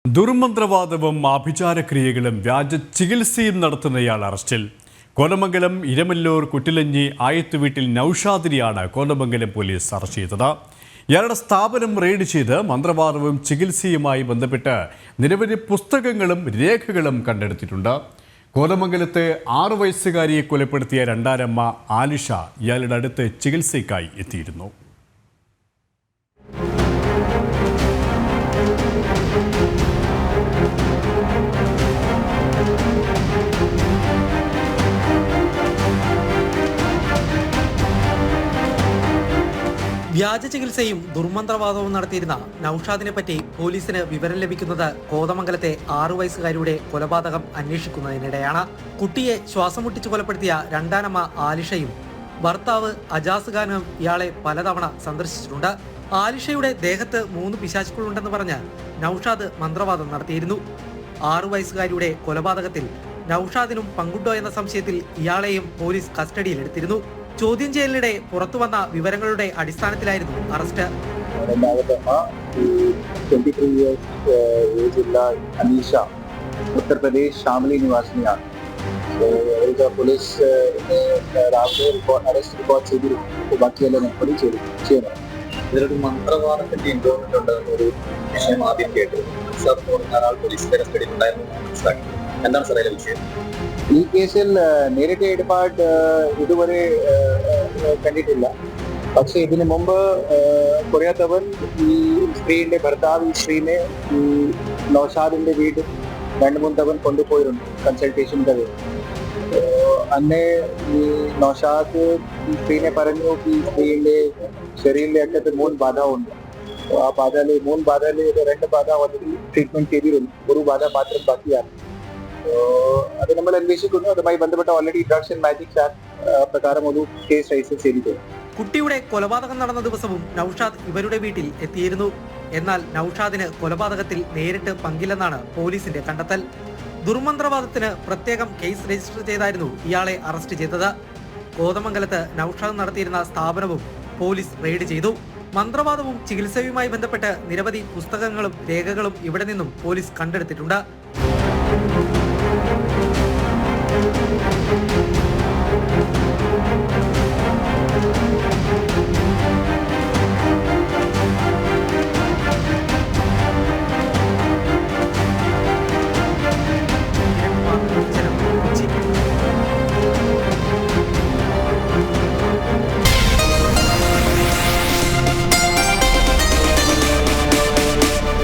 ദുർമന്ത്രവാദവും ആഭിചാരക്രിയകളും വ്യാജ ചികിത്സയും നടത്തുന്നയാൾ അറസ്റ്റിൽ. കോതമംഗലം ഇരമല്ലൂർ കുറ്റിലഞ്ഞി ആയത്തുവീട്ടിൽ നൌഷാദിനെയാണ് കോതമംഗലം പോലീസ് അറസ്റ്റ് ചെയ്തത്. ഇയാളുടെ സ്ഥാപനം റെയ്ഡ് ചെയ്ത് മന്ത്രവാദവും ചികിത്സയുമായി ബന്ധപ്പെട്ട് നിരവധി പുസ്തകങ്ങളും രേഖകളും കണ്ടെടുത്തിട്ടുണ്ട്. കോതമംഗലത്തെ 6 വയസ്സുകാരിയെ കൊലപ്പെടുത്തിയ രണ്ടാനമ്മ ആലിഷ ഇയാളുടെ അടുത്ത് ചികിത്സയ്ക്കായി എത്തിയിരുന്നു. വ്യാജ ചികിത്സയും ദുർമന്ത്രവാദവും നടത്തിയിരുന്ന നൌഷാദിനെ പറ്റി പോലീസിന് വിവരം ലഭിക്കുന്നത് കോതമംഗലത്തെ 6 വയസ്സുകാരിയുടെ കൊലപാതകം അന്വേഷിക്കുന്നതിനിടെയാണ്. കുട്ടിയെ ശ്വാസം മുട്ടിച്ച് കൊലപ്പെടുത്തിയ രണ്ടാനമ്മ ആലിഷയും ഭർത്താവ് അജാസ് ഖാനും ഇയാളെ പലതവണ സന്ദർശിച്ചിട്ടുണ്ട്. ആലിഷയുടെ ദേഹത്ത് 3 പിശാചുക്കളുണ്ടെന്ന് പറഞ്ഞ് നൌഷാദ് മന്ത്രവാദം നടത്തിയിരുന്നു. 6 വയസ്സുകാരിയുടെ കൊലപാതകത്തിൽ നൌഷാദിനും പങ്കുണ്ടോ എന്ന സംശയത്തിൽ ഇയാളെയും പോലീസ് കസ്റ്റഡിയിലെടുത്തിരുന്നു. ചോദ്യം ചെയ്യലിനിടെ പുറത്തുവന്ന വിവരങ്ങളുടെ അടിസ്ഥാനത്തിലായിരുന്നു അറസ്റ്റ്. ഉത്തർപ്രദേശ് ഷാമലി നിവാസിനിയാണ്. പോലീസ് അറസ്റ്റ് റിപ്പോർട്ട് ചെയ്തു. ബാക്കിയെല്ലാം നമ്മൾ ചെയ്യണം. ഇതിലൊരു മന്ത്രവാദത്തിന്റെ ഇൻവോൾവ്മെന്റ് ഉണ്ടെന്നൊരു വിഷയം ആദ്യം കേട്ടു. പോലീസിന്റെ കസ്റ്റഡിയിൽ ഉണ്ടായിരുന്നു മനസ്സിലാക്കി. എന്താണ് സാർ അതിലെ വിഷയം? ഈ കേസിൽ നേരിട്ട് ഇടപാട് ഇതുവരെ കണ്ടിട്ടില്ല. പക്ഷെ ഇതിനു മുമ്പ് കൊറിയാത്തവൻ ഈ സ്ത്രീയുടെ ഭർത്താവ് ഈ സ്ത്രീനെ ഈ നൌഷാദിന്റെ വീട് 2-3 തവണ കൊണ്ടുപോയിട്ടുണ്ട് കൺസൾട്ടേഷൻ്റെ വേണ്ടി. അന്നേ ഈ നൌഷാദ് ഈ സ്ത്രീനെ പറഞ്ഞു ഈ സ്ത്രീയുടെ ശരീരത്തിലെ അറ്റത്ത് 3 ബാധ ഉണ്ട്. ആ ബാധയില് 3 ബാധയില് 2 ബാധ ഓൾറെഡി ട്രീറ്റ്മെന്റ് ചെയ്തിരുന്നു. ഒരു ബാധ മാത്രം ബാക്കിയാണ്. അത് നമ്മൾ അന്വേഷിക്കുന്നു. അതുമായി ബന്ധപ്പെട്ട already drugs and magic act പ്രകാരം ഒരു കേസ് രജിസ്റ്റർ ചെയ്തിട്ടുണ്ട്. കുട്ടിയുടെ കൊലപാതകം നടന്ന ദിവസവും നൌഷാദ് ഇവരുടെ വീട്ടിൽ എത്തിയിരുന്നു. എന്നാൽ നൌഷാദിന് കൊലപാതകത്തിൽ നേരിട്ട് പങ്കില്ലെന്നാണ് പോലീസിന്റെ കണ്ടെത്തൽ. ദുർമന്ത്രവാദത്തിന് പ്രത്യേകം കേസ് രജിസ്റ്റർ ചെയ്തായിരുന്നു ഇയാളെ അറസ്റ്റ് ചെയ്തത്. കോതമംഗലത്ത് നൌഷാദ് നടത്തിയിരുന്ന സ്ഥാപനവും പോലീസ് റെയ്ഡ് ചെയ്തു. മന്ത്രവാദവും ചികിത്സയുമായി ബന്ധപ്പെട്ട് നിരവധി പുസ്തകങ്ങളും രേഖകളും ഇവിടെ നിന്നും പോലീസ് കണ്ടെടുത്തിട്ടുണ്ട്.